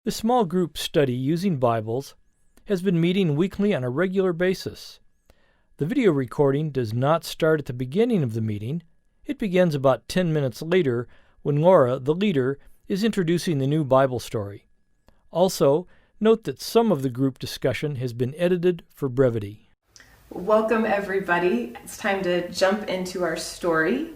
The small group study using Bibles has been meeting weekly on a regular basis. The video recording does not start at the beginning of the meeting. It begins about 10 minutes later when Laura, the leader, is introducing the new Bible story. Also, note that some of the group discussion has been edited for brevity. Welcome everybody. It's time to jump into our story.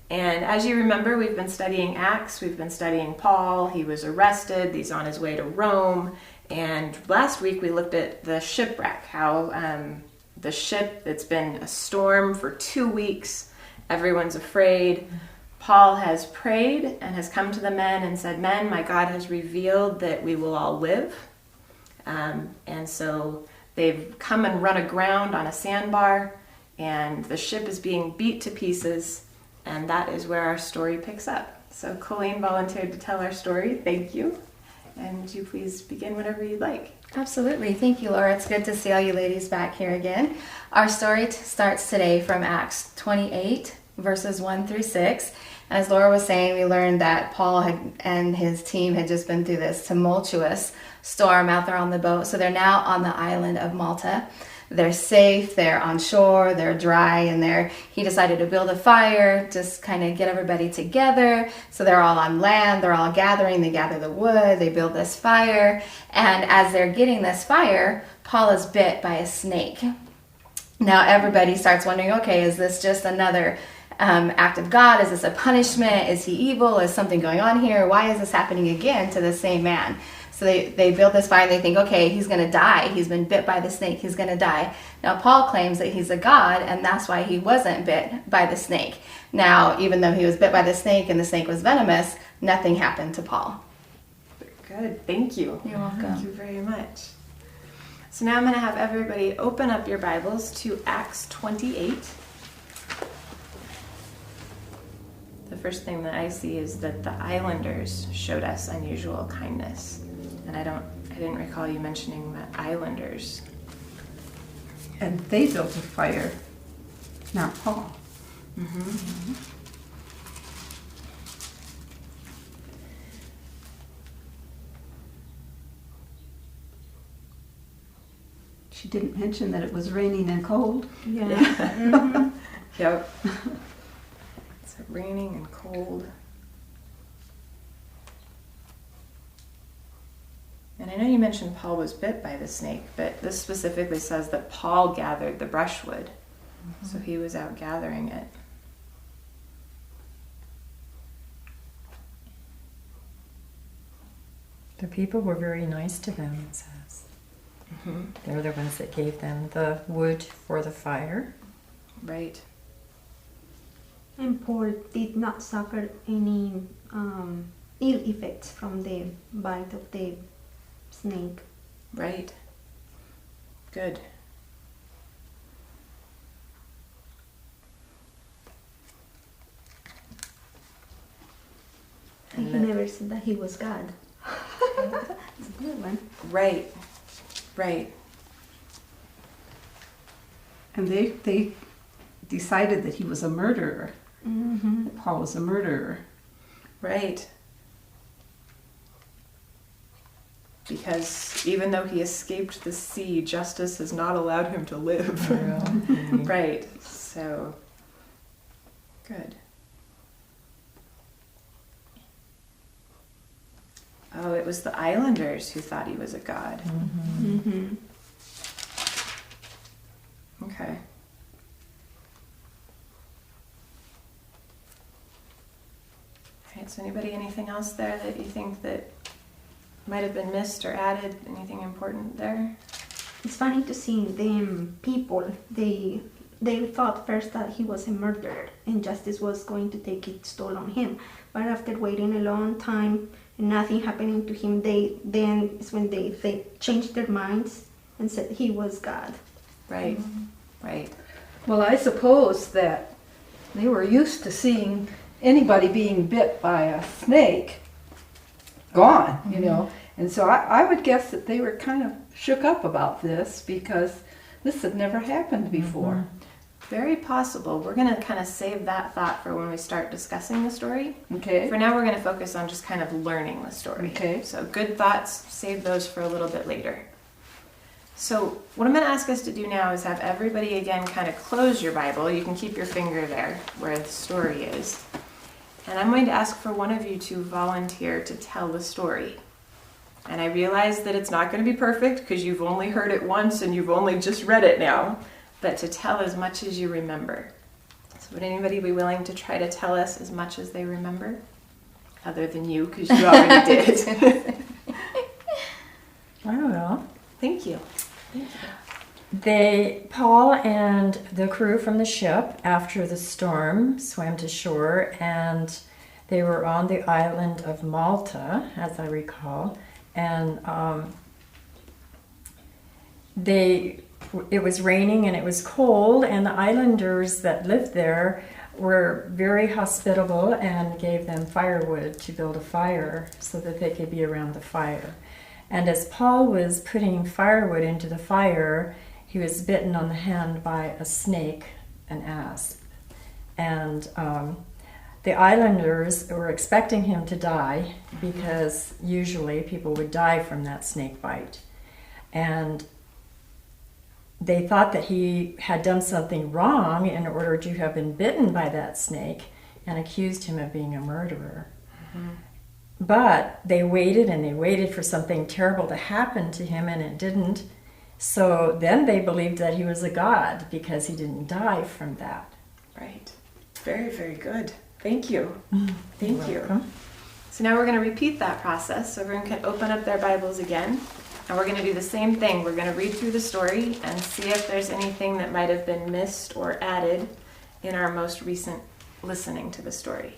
And as you remember, we've been studying Acts, we've been studying Paul. He was arrested, he's on his way to Rome. And last week we looked at the shipwreck, how the ship, it's been a storm for 2 weeks. Everyone's afraid. Paul has prayed and has come to the men and said, "Men, my God has revealed that we will all live." And so they've come and run aground on a sandbar, and the ship is being beat to pieces. And that is where our story picks up. So Colleen volunteered to tell our story. Thank you. And would you please begin whenever you'd like? Absolutely. Thank you, Laura. It's good to see all you ladies back here again. Our story starts today from Acts 28, verses 1 through 6. As Laura was saying, we learned that Paul and his team had just been through this tumultuous storm out there on the boat. So they're now on the island of Malta. They're safe, they're on shore, they're dry, and he decided to build a fire, just kind of get everybody together. So they're all on land, they're all gathering, they gather the wood, they build this fire. And as they're getting this fire, Paul is bit by a snake. Now everybody starts wondering, okay, is this just another act of God? Is this a punishment? Is he evil? Is something going on here? Why is this happening again to the same man? So they build this fire and they think, okay, he's going to die. He's been bit by the snake. He's going to die. Now, Paul claims that he's a god, and that's why he wasn't bit by the snake. Now, even though he was bit by the snake and the snake was venomous, nothing happened to Paul. Good. Thank you. You're welcome. Thank you very much. So now I'm going to have everybody open up your Bibles to Acts 28. The first thing that I see is that the islanders showed us unusual kindness. And I didn't recall you mentioning the islanders. And they built a fire, not Paul. Mm-hmm. She didn't mention that it was raining and cold. Yeah. Mm-hmm. Yep. It's raining and cold. And I know you mentioned Paul was bit by the snake, but this specifically says that Paul gathered the brushwood. Mm-hmm. So he was out gathering it. The people were very nice to them, it says. Mm-hmm. They're the ones that gave them the wood for the fire. Right. And Paul did not suffer any ill effects from the bite of the snake. Right. Good. And he never said that he was God. It's a good one. Right. Right. And they decided that he was a murderer. Mm-hmm. Paul was a murderer. Right. Because even though he escaped the sea, justice has not allowed him to live. Right. So, good. Oh, it was the islanders who thought he was a god. Mm-hmm. Mm-hmm. Okay. All right, so anything else there that you think that might have been missed or added? Anything important there? It's funny to see them people. They thought first that he was a murderer and justice was going to take its toll on him. But after waiting a long time and nothing happening to him, then is when they changed their minds and said he was God. Right. Right. Well, I suppose that they were used to seeing anybody being bit by a snake gone, you know. And so I would guess that they were kind of shook up about this because this had never happened before. Very possible. We're going to kind of save that thought for when we start discussing the story. Okay. For now, we're going to focus on just kind of learning the story. Okay. So good thoughts, save those for a little bit later. So what I'm going to ask us to do now is have everybody again kind of close your Bible. You can keep your finger there where the story is. And I'm going to ask for one of you to volunteer to tell the story. And I realize that it's not going to be perfect because you've only heard it once and you've only just read it now, but to tell as much as you remember. So would anybody be willing to try to tell us as much as they remember? Other than you, because you already did. I will. Thank you. Paul and the crew from the ship, after the storm, swam to shore, and they were on the island of Malta, as I recall, and it was raining and it was cold, and the islanders that lived there were very hospitable and gave them firewood to build a fire so that they could be around the fire. And as Paul was putting firewood into the fire, he was bitten on the hand by a snake, an asp. And the islanders were expecting him to die because usually people would die from that snake bite. And they thought that he had done something wrong in order to have been bitten by that snake and accused him of being a murderer. Mm-hmm. But they waited and they waited for something terrible to happen to him, and it didn't. So then they believed that he was a god because he didn't die from that. Right. Very, very good. Thank you. Thank you. Welcome. So now we're going to repeat that process. So everyone can open up their Bibles again. And we're going to do the same thing. We're going to read through the story and see if there's anything that might have been missed or added in our most recent listening to the story.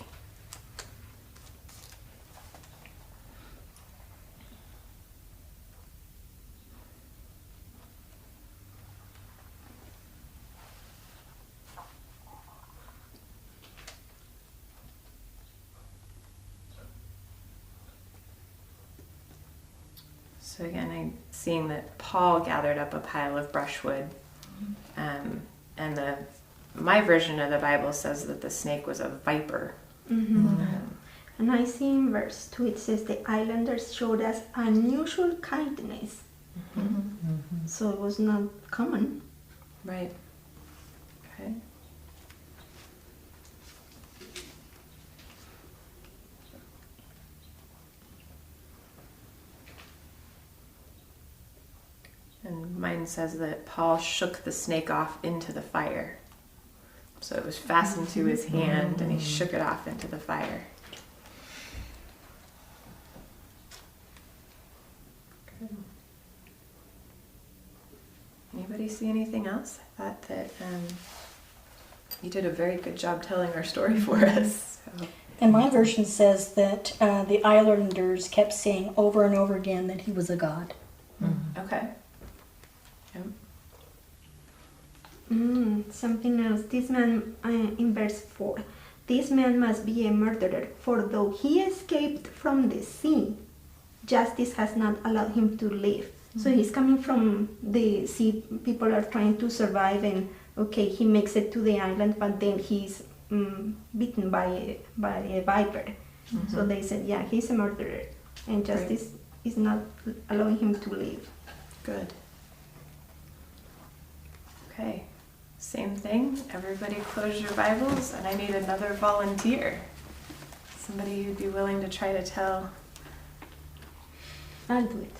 So again, I'm seeing that Paul gathered up a pile of brushwood, and my version of the Bible says that the snake was a viper. Mm-hmm. And I see in verse 2 it says the islanders showed us unusual kindness. Mm-hmm. Mm-hmm. So it was not common. Right. Okay. And mine says that Paul shook the snake off into the fire. So it was fastened to his hand and he shook it off into the fire. Good. Anybody see anything else? I thought that you did a very good job telling our story for us. So. And my version says that the islanders kept saying over and over again that he was a god. Mm-hmm. Okay. Yep. Something else. This man, in verse 4, this man must be a murderer, for though he escaped from the sea, justice has not allowed him to live. Mm-hmm. So he's coming from the sea. People are trying to survive, and okay, he makes it to the island, but then he's bitten by a viper. Mm-hmm. So they said, yeah, he's a murderer, and justice is not allowing him to live. Good. Okay, same thing. Everybody close your Bibles, and I need another volunteer. Somebody who'd be willing to try to tell. I'll do it.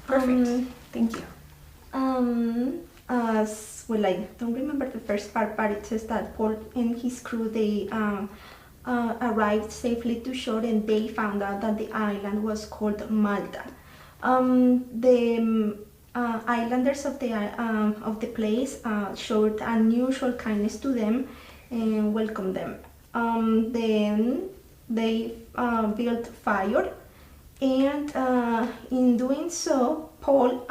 Perfect. Thank you. Well, I don't remember the first part, but it says that Paul and his crew, they arrived safely to shore, and they found out that the island was called Malta. The islanders of the place showed unusual kindness to them and welcomed them. Then they built fire, and in doing so, Paul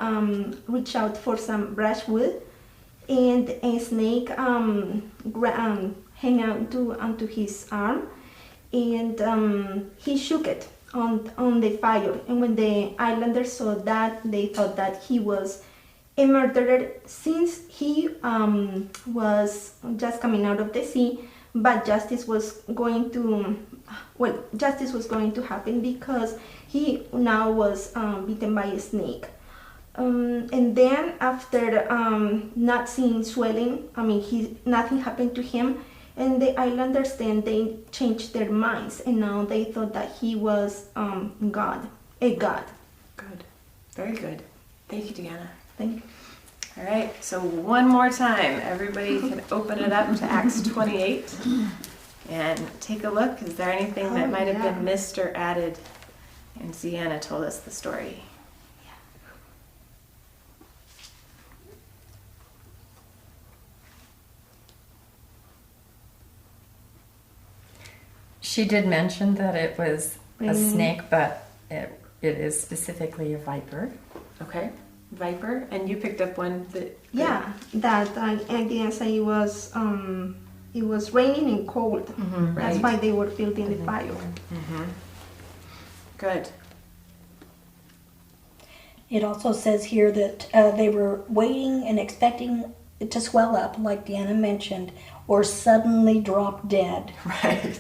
reached out for some brushwood, and a snake hung onto his arm, and he shook it on the fire. And when the islanders saw that, they thought that he was a murderer since he was just coming out of the sea, but justice was going to happen because he now was bitten by a snake. And then after not seeing swelling, nothing happened to him, and the islanders then they changed their minds, and now they thought that he was a god. Good. Very good. Thank you, Deanna. Thank you. All right, so one more time, everybody can open it up to Acts 28 and take a look. Is there anything that might have been missed or added? And Deanna told us the story. She did mention that it was a snake, but it is specifically a viper. Okay, viper, and you picked up one that... That I didn't say it was raining and cold. That's Right. why they were building the fire. Good. It also says here that they were waiting and expecting it to swell up, like Deanna mentioned, or suddenly drop dead. Right.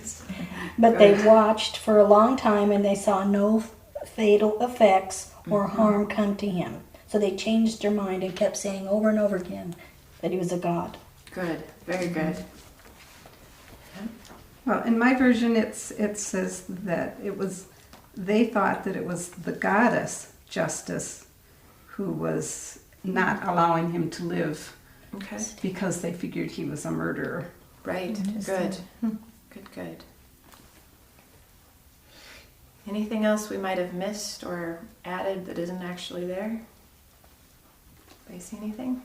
But they watched for a long time and they saw no fatal effects or harm come to him. So they changed their mind and kept saying over and over again that he was a god. Good. Very good. Well, in my version, it says that they thought that it was the goddess Justice who was not allowing him to live Okay. because they figured he was a murderer. Right. Good. Good. Anything else we might have missed or added that isn't actually there? Anybody see anything?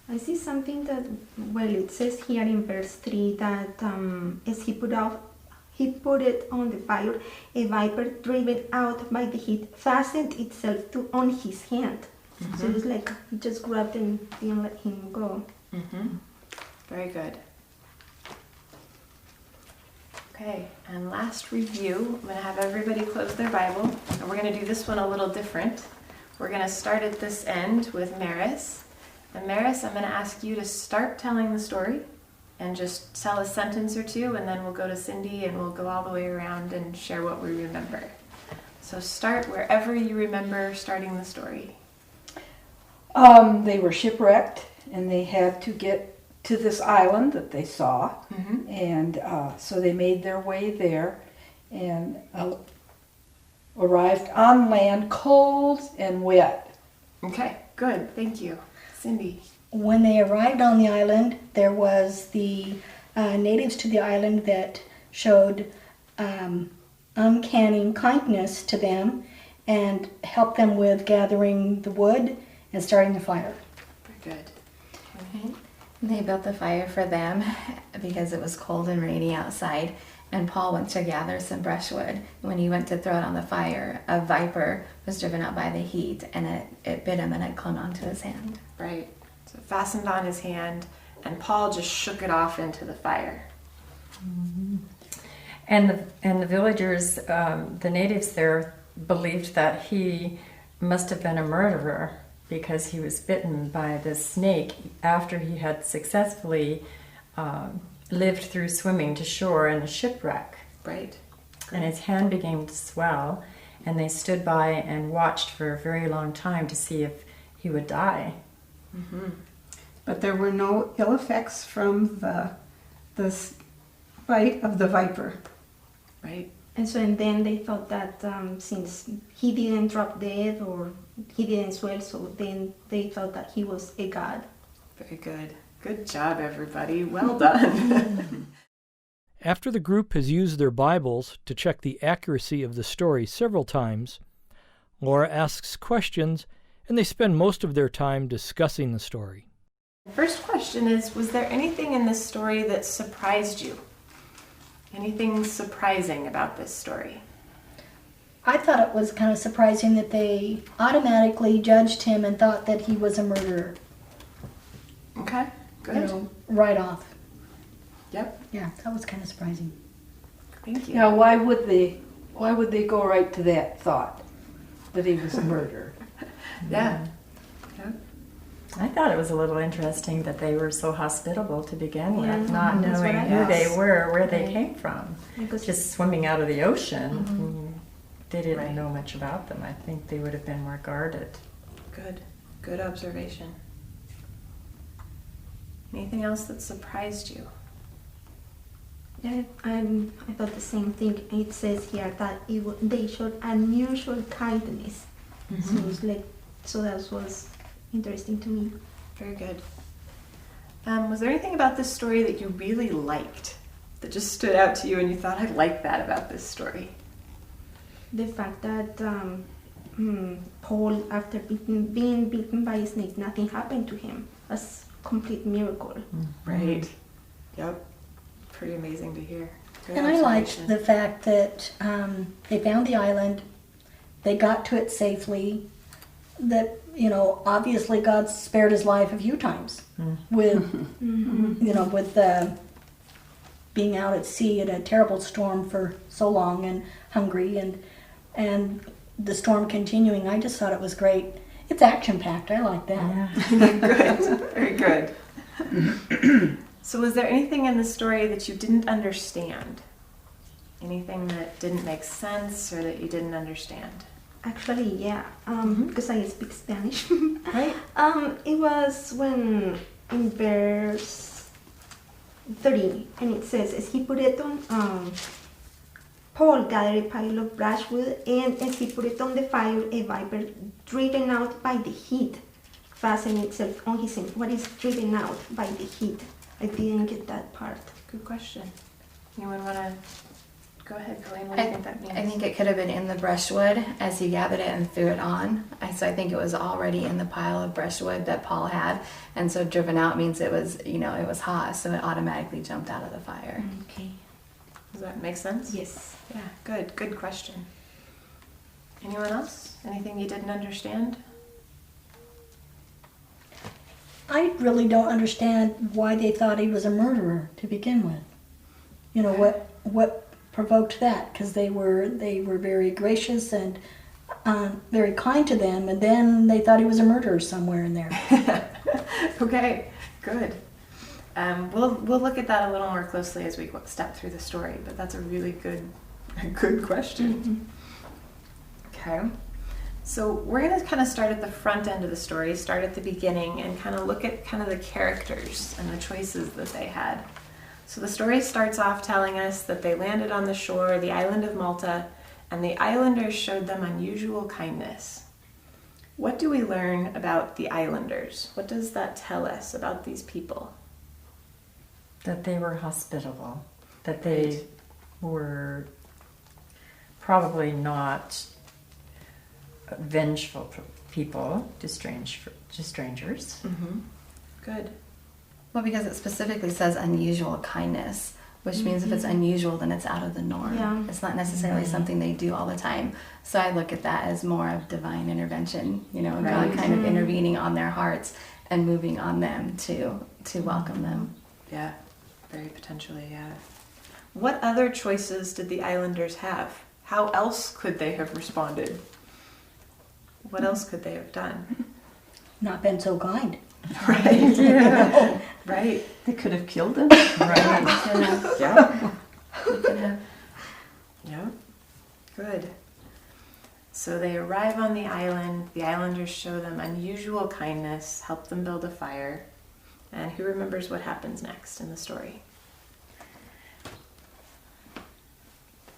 I see something that, it says here in verse 3 that as he put it on the fire, a viper driven out by the heat fastened itself on his hand. So it's like he just grabbed and didn't let him go. Very good. Okay, and last review, I'm going to have everybody close their Bible, and we're going to do this one a little different. We're going to start at this end with Maris. And Maris, I'm going to ask you to start telling the story and just tell a sentence or two, and then we'll go to Cindy and we'll go all the way around and share what we remember. So start wherever you remember starting the story. They were shipwrecked and they had to get to this island that they saw, and so they made their way there and arrived on land cold and wet. Okay, good, thank you. Cindy. When they arrived on the island, there was the natives to the island that showed uncanny kindness to them and helped them with gathering the wood and starting the fire. Very good. They built the fire for them because it was cold and rainy outside, and Paul went to gather some brushwood. When he went to throw it on the fire, a viper was driven out by the heat, and it bit him and it clung onto his hand. Right. So it fastened on his hand, and Paul just shook it off into the fire. And the villagers, the natives there, believed that he must have been a murderer because he was bitten by this snake after he had successfully lived through swimming to shore in a shipwreck. Right. And his hand began to swell, and they stood by and watched for a very long time to see if he would die. But there were no ill effects from the bite of the viper. Right. And then they thought that since he didn't drop dead or he didn't swell, so then they thought that he was a god. Very good. Good job, everybody. Well done. After the group has used their Bibles to check the accuracy of the story several times, Laura asks questions, and they spend most of their time discussing the story. First question is, was there anything in this story that surprised you? Anything surprising about this story? I thought it was kind of surprising that they automatically judged him and thought that he was a murderer. Okay, good. You know, right off. Yep, Yeah, that was kind of surprising. thank you. Now, why would they go right to that thought that he was a murderer? Yeah. I thought it was a little interesting that they were so hospitable to begin with, Yeah, not that's knowing what I who they asked. were, where they Right. came from. Because Just swimming out of the ocean. They didn't Right. know much about them. I think they would have been more guarded. Good observation. Anything else that surprised you? yeah, I thought the same thing. It says here that they showed unusual kindness. So it's like, so that was interesting to me. Very good. Was there anything about this story that you really liked, that just stood out to you and you thought, I like that about this story? The fact that Paul, after being bitten by a snake, nothing happened to him. That's a complete miracle. Right. Yep. Pretty amazing to hear. Good And I liked observation. the fact that they found the island, they got to it safely, that, you know, obviously God spared his life a few times with, you know, with being out at sea in a terrible storm for so long and hungry and the storm continuing. I just thought it was great. It's action-packed. I like that. Yeah. Good. Very good. So was there anything in the story that you didn't understand? Anything that didn't make sense or that you didn't understand? Actually, yeah, because I speak Spanish. Right. It was when in verse 30, and it says, as he put it on, Paul gathered a pile of brushwood, and as he put it on the fire, a viper driven out by the heat fastened itself on his hand. What is driven out by the heat? I didn't get that part. Good question. Anyone want to go ahead, Colleen? What do you think that means? I think it could have been in the brushwood as he gathered it and threw it on. So I think it was already in the pile of brushwood that Paul had. And so driven out means it was, you know, it was hot, so it automatically jumped out of the fire. Okay. Does that make sense? Yes. Yeah, good. Good question. Anyone else? Anything you didn't understand? I really don't understand why they thought he was a murderer to begin with. You know, what provoked that? Because they were very gracious and very kind to them, and then they thought he was a murderer somewhere in there. Okay, good. We'll look at that a little more closely as we step through the story, but that's a really good question. Okay. So we're going to kind of start at the front end of the story, start at the beginning, and kind of look at kind of the characters and the choices that they had. So the story starts off telling us that they landed on the shore, the island of Malta, and the islanders showed them unusual kindness. What do we learn about the islanders? What does that tell us about these people? That they were hospitable. That they were probably not vengeful people to strangers. Mm-hmm. Good. Well, because it specifically says unusual kindness, which means if it's unusual, then it's out of the norm. Yeah. It's not necessarily something they do all the time. So I look at that as more of divine intervention, you know, God Right. kind of intervening on their hearts and moving on them to welcome them. Yeah, very potentially, yeah. What other choices did the islanders have? How else could they have responded? What else could they have done? Not been so kind. Right. Yeah. Right. They could have killed him. Right. Yeah. We could have Yeah. Good. So they arrive on the island. The islanders show them unusual kindness, help them build a fire. And who remembers what happens next in the story?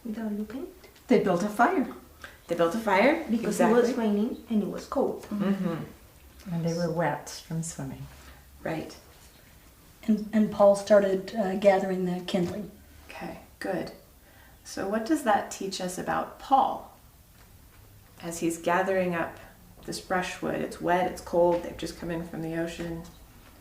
Without looking, They built a fire. They built a fire? because it was raining and it was cold. Mm-hmm. And they were wet from swimming. Right. And Paul started gathering the kindling. Okay, good. So what does that teach us about Paul? As he's gathering up this brushwood, it's wet, it's cold, they've just come in from the ocean.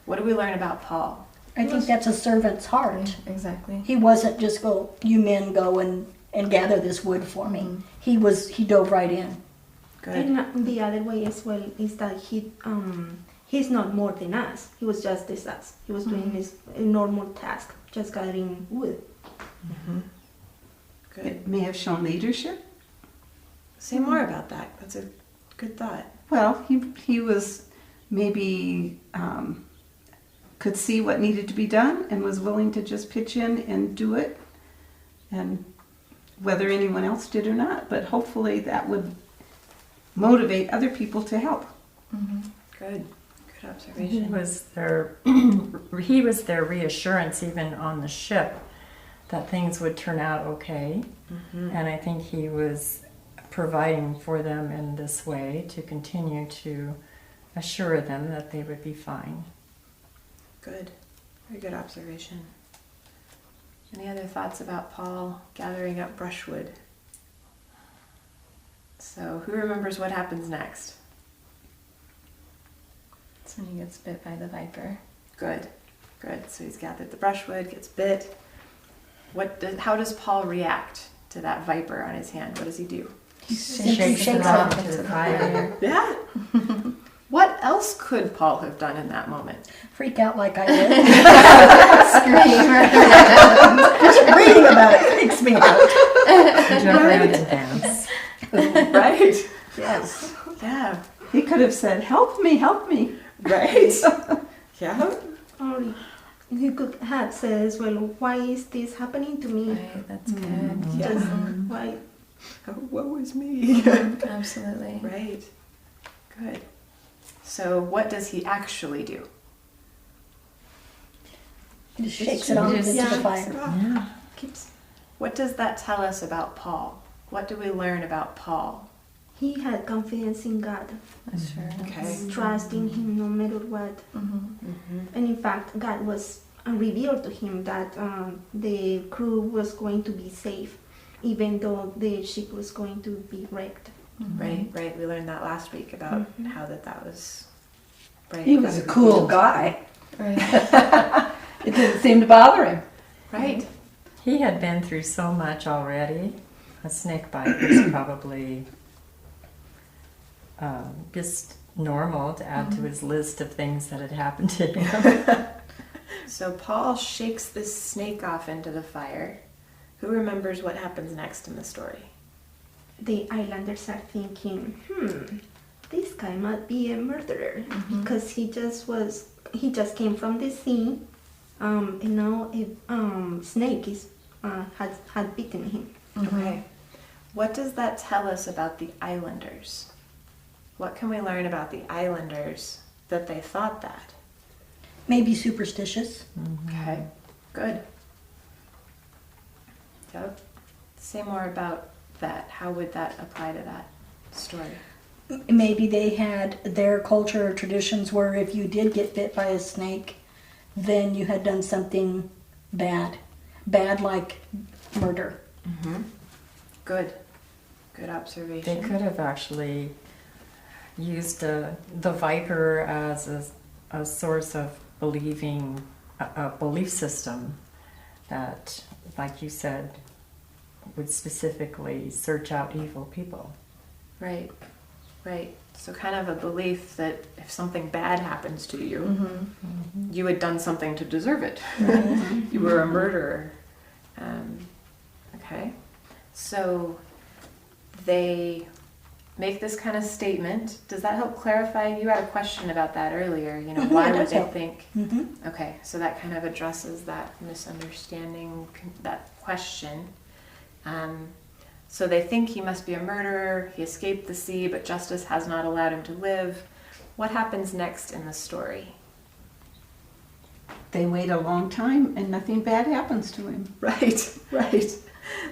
What do we learn about Paul? I think that's a servant's heart. exactly. He wasn't just you men go and gather this wood for me. He dove right in. Good. And the other way as well is that he's not more than us. He was just as us. He was doing his normal task, just gathering wood. Mm-hmm. Good. It may have shown leadership. Say more about that. That's a good thought. Well, he was maybe could see what needed to be done and was willing to just pitch in and do it, and whether anyone else did or not. But hopefully that would motivate other people to help. Good. Good He observation. was their he was their reassurance even on the ship that things would turn out okay. And I think he was providing for them in this way to continue to assure them that they would be fine. Good. Very good observation. Any other thoughts about Paul gathering up brushwood? So, who remembers what happens next? That's when he gets bit by the viper. Good. Good. So he's gathered the brushwood, gets bit. How does Paul react to that viper on his hand? What does he do? Shakes it off into the fire. Yeah. What else could Paul have done in that moment? Freak out like I did. Scream. Just reading about it freaks me out. Jump around and dance. Right? Yes. Yeah. He could have said, help me, help me. Right? Yeah. Or you could have said as well, why is this happening to me? Right, that's good. Just why? Oh, woe is me. Absolutely. Right. Good. So what does he actually do? He just shakes it off into the fire. Yeah. What does that tell us about Paul? What do we learn about Paul? He had confidence in God, That's true. Okay. trusting Him no matter what. And in fact, God was revealed to him that the crew was going to be safe, even though the ship was going to be wrecked. Right, right. We learned that last week about how that was. Right. He was a cool guy. Right. It didn't seem to bother him. Right. He had been through so much already. A snake bite was probably just normal to add to his list of things that had happened to him. So Paul shakes this snake off into the fire. Who remembers what happens next in the story? The islanders are thinking, this guy might be a murderer because he just came from the sea, and now a snake had bitten him. Okay. What does that tell us about the islanders? What can we learn about the islanders that they thought that? Maybe superstitious. Okay. Good. Yep. Say more about that. How would that apply to that story? Maybe they had their culture or traditions where if you did get bit by a snake, then you had done something bad. Bad like murder. Good. Good observation. They could have actually used the viper as a source of believing, a belief system that, like you said, would specifically search out evil people. Right. Right. So kind of a belief that if something bad happens to you, you had done something to deserve it. You were a murderer. Okay. So they make this kind of statement. Does that help clarify? You had a question about that earlier. You know, why would they think? Okay, so that kind of addresses that misunderstanding, that question. So they think he must be a murderer. He escaped the sea, but justice has not allowed him to live. What happens next in the story? They wait a long time and nothing bad happens to him. Right, right.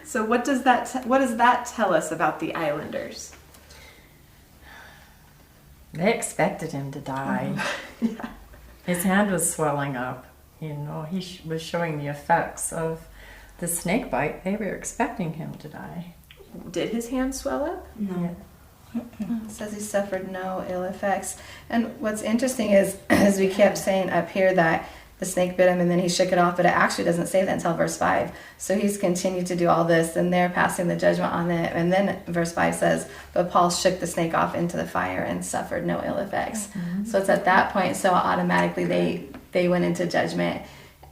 So what does that tell us about the islanders? They expected him to die. Yeah. His hand was swelling up. You know, he was showing the effects of the snake bite. They were expecting him to die. Did his hand swell up? No. It says he suffered no ill effects. And what's interesting is, as we kept saying up here, that the snake bit him and then he shook it off, but it actually doesn't say that until verse 5. So he's continued to do all this, and they're passing the judgment on it. And then verse 5 says, but Paul shook the snake off into the fire and suffered no ill effects. So it's at that point, so automatically they went into judgment.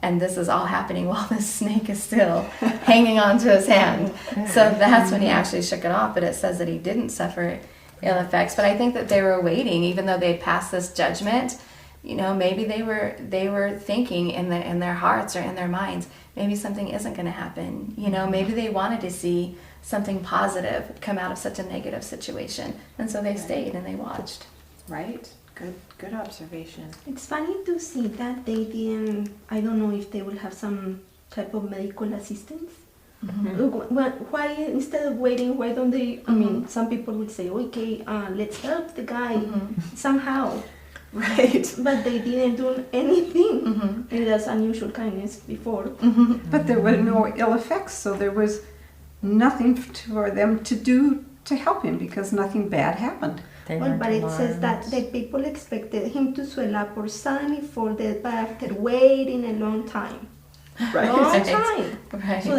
And this is all happening while the snake is still hanging onto his hand. So that's when he actually shook it off, but it says that he didn't suffer ill effects. But I think that they were waiting, even though they passed this judgment. Maybe they were thinking in their hearts or in their minds, maybe something isn't going to happen. Maybe they wanted to see something positive come out of such a negative situation, and so they stayed and they watched. Right. Good observation. It's funny to see that they didn't. I don't know if they will have some type of medical assistance. Why instead of waiting, why don't they? I mean, some people would say, okay, let's help the guy somehow. Right. But they didn't do anything. And that's unusual kindness before. But there were no ill effects, so there was nothing for them to do to help him because nothing bad happened. But it says that the people expected him to swell up or suddenly fall dead, but after waiting a long time. Right. Long time. Right. So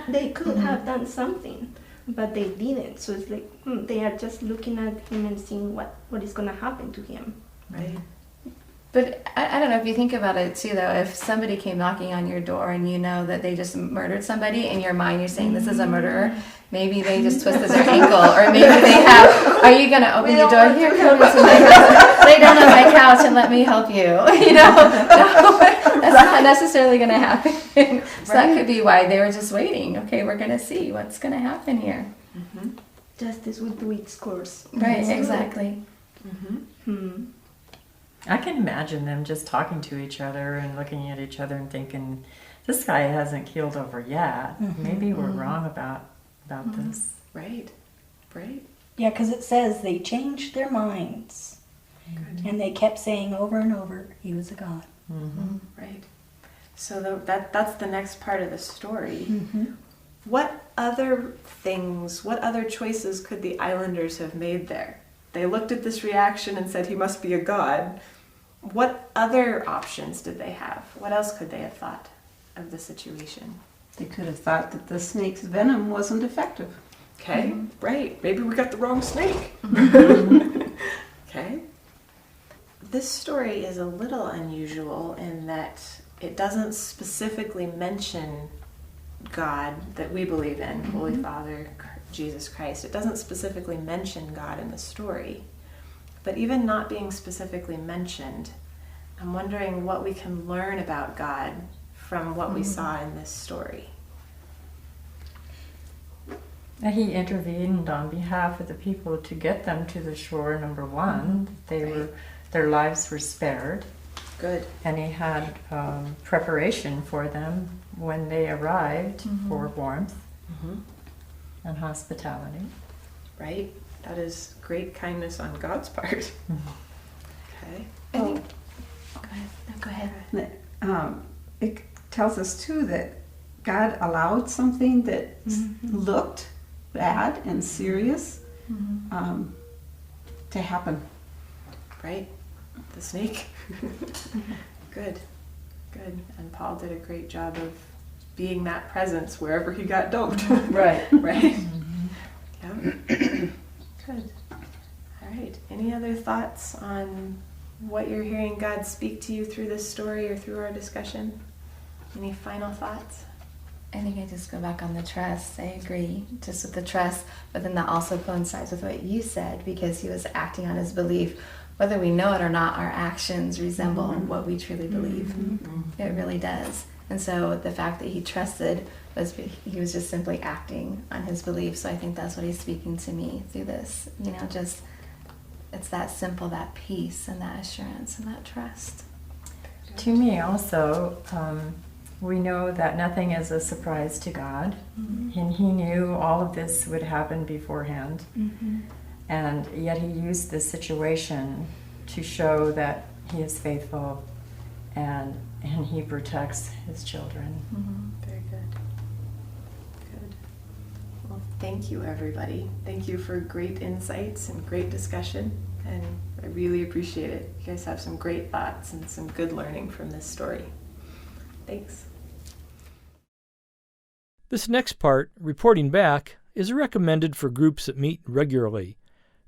they could have done something, but they didn't. So it's like they are just looking at him and seeing what is going to happen to him. Right. But I don't know if you think about it too, though. If somebody came knocking on your door and you know that they just murdered somebody, in your mind you're saying this is a murderer. Maybe they just twisted their ankle, or maybe they have. Are you going to open the door? Here, come into my house. Lay down on my couch and let me help you. No, that's not necessarily going to happen. So that could be why they were just waiting. Okay, we're going to see what's going to happen here. Justice will do its course. Right, exactly. I can imagine them just talking to each other and looking at each other and thinking, this guy hasn't keeled over yet. Maybe we're wrong about this. Right. Yeah, because it says they changed their minds. And they kept saying over and over, he was a god. Right. So that's the next part of the story. What other choices could the islanders have made there? They looked at this reaction and said he must be a god. What other options did they have? What else could they have thought of the situation? They could have thought that the snake's venom wasn't effective. Okay, right. Maybe we got the wrong snake. Okay. This story is a little unusual in that it doesn't specifically mention God that we believe in, Holy Father, Jesus Christ. It doesn't specifically mention God in the story. But even not being specifically mentioned, I'm wondering what we can learn about God from what we saw in this story. He intervened on behalf of the people to get them to the shore, number one. Their lives were spared. Good. And he had preparation for them when they arrived for warmth and hospitality. Right? That is great kindness on God's part. Okay. Go ahead. It tells us too that God allowed something that looked bad and serious to happen. Right? The snake. Good. And Paul did a great job of being that presence wherever he got doped. Right. Right? Yeah. Good. All right. Any other thoughts on what you're hearing God speak to you through this story or through our discussion? Any final thoughts? I think I just go back on the trust. I agree, just with the trust, but then that also coincides with what you said, because he was acting on his belief. Whether we know it or not, our actions resemble what we truly believe. It really does. And so the fact that he trusted he was just simply acting on his belief. So I think that's what he's speaking to me through this. Just it's that simple, that peace and that assurance and that trust. To me also, we know that nothing is a surprise to God. And he knew all of this would happen beforehand. And yet he used this situation to show that he is faithful and he protects his children. Very good. Well, thank you, everybody. Thank you for great insights and great discussion. And I really appreciate it. You guys have some great thoughts and some good learning from this story. Thanks. This next part, reporting back, is recommended for groups that meet regularly.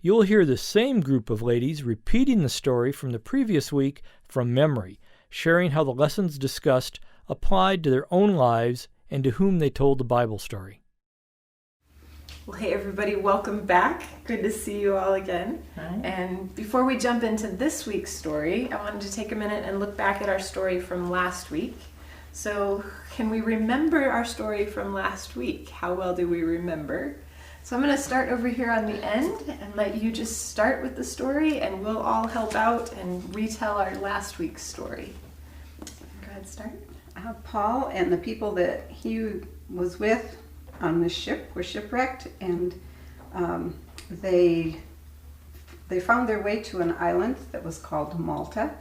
You will hear the same group of ladies repeating the story from the previous week from memory, sharing how the lessons discussed applied to their own lives and to whom they told the Bible story. Well, hey everybody, welcome back. Good to see you all again. Hi. And before we jump into this week's story, I wanted to take a minute and look back at our story from last week. So, can we remember our story from last week? How well do we remember? So I'm going to start over here on the end and let you just start with the story, and we'll all help out and retell our last week's story. Go ahead, start. Paul and the people that he was with on the ship were shipwrecked, and they found their way to an island that was called Malta,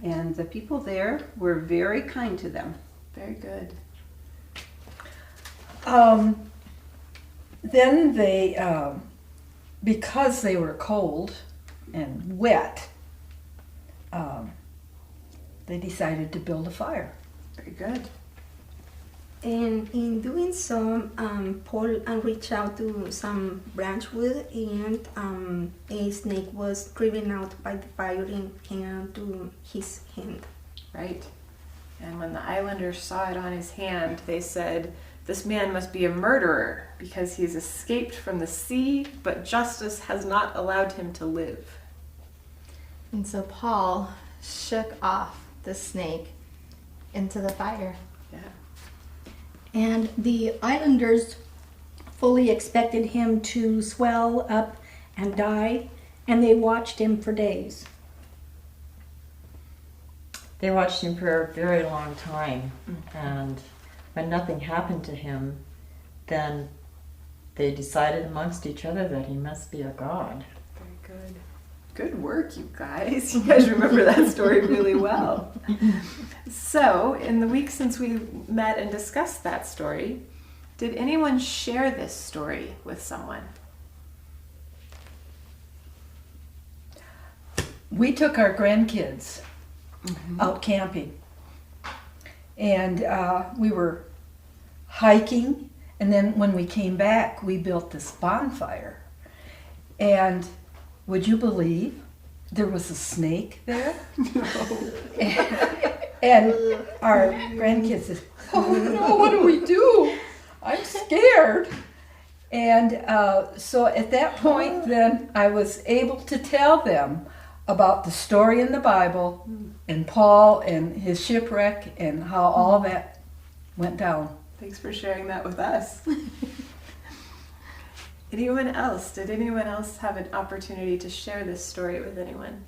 and the people there were very kind to them. Very good. Then they, because they were cold and wet, they decided to build a fire. Very good. And in doing so, Paul reached out to some branch wood, and a snake was driven out by the fire into his hand. Right. And when the islanders saw it on his hand, they said, "This man must be a murderer because he's escaped from the sea, but justice has not allowed him to live." And so Paul shook off the snake into the fire. Yeah. And the islanders fully expected him to swell up and die, and they watched him for days. They watched him for a very long time, and when nothing happened to him, then they decided amongst each other that he must be a god. Very good. Good work, you guys. You guys remember that story really well. So, in the week since we met and discussed that story, did anyone share this story with someone? We took our grandkids out camping, and we were hiking, and then when we came back, we built this bonfire. And would you believe there was a snake there? No. And our grandkids said, "Oh no, what do we do? I'm scared." And so at that point, then I was able to tell them about the story in the Bible and Paul and his shipwreck and how all that went down. Thanks for sharing that with us. Anyone else? Did anyone else have an opportunity to share this story with anyone?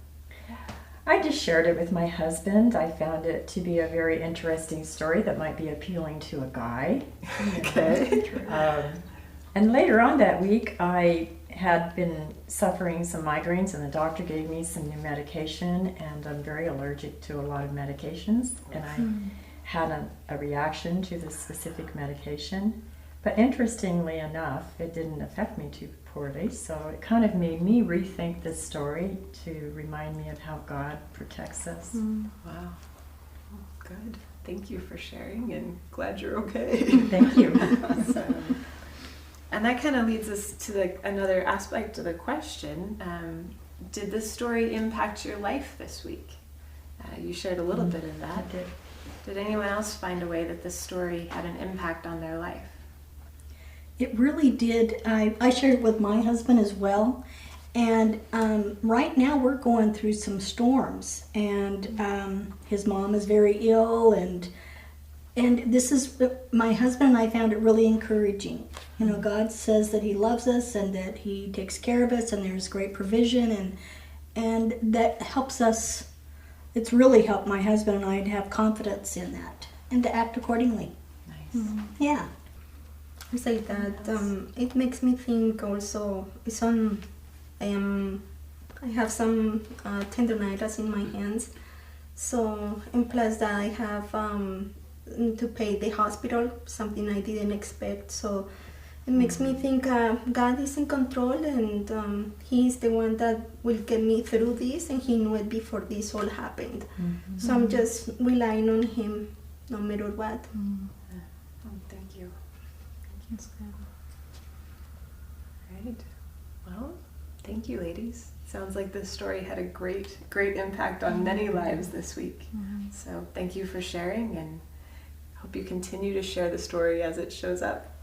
I just shared it with my husband. I found it to be a very interesting story that might be appealing to a guy. Okay. And later on that week, I had been suffering some migraines, and the doctor gave me some new medication, and I'm very allergic to a lot of medications, and I had a reaction to this specific medication. But interestingly enough, it didn't affect me too poorly, so it kind of made me rethink this story to remind me of how God protects us. Wow. Good. Thank you for sharing, and glad you're okay. Thank you. And that kind of leads us to another aspect of the question. Did this story impact your life this week? You shared a little bit of that. I did. Did anyone else find a way that this story had an impact on their life? It really did. I shared it with my husband as well. And right now we're going through some storms. And his mom is very ill. And this is, my husband and I found it really encouraging. You know, God says that he loves us and that he takes care of us and there's great provision. And that helps us. It's really helped my husband and I to have confidence in that and to act accordingly. Nice. Yeah. I say that it makes me think also. I have some tendonitis in my hands, so and plus that I have to pay the hospital, something I didn't expect. So it makes me think God is in control, and He's the one that will get me through this, and He knew it before this all happened. So I'm just relying on Him no matter what. Thank you. Right. Well, thank you, ladies. Sounds like this story had a great impact on many lives this week. So thank you for sharing, and hope you continue to share the story as it shows up.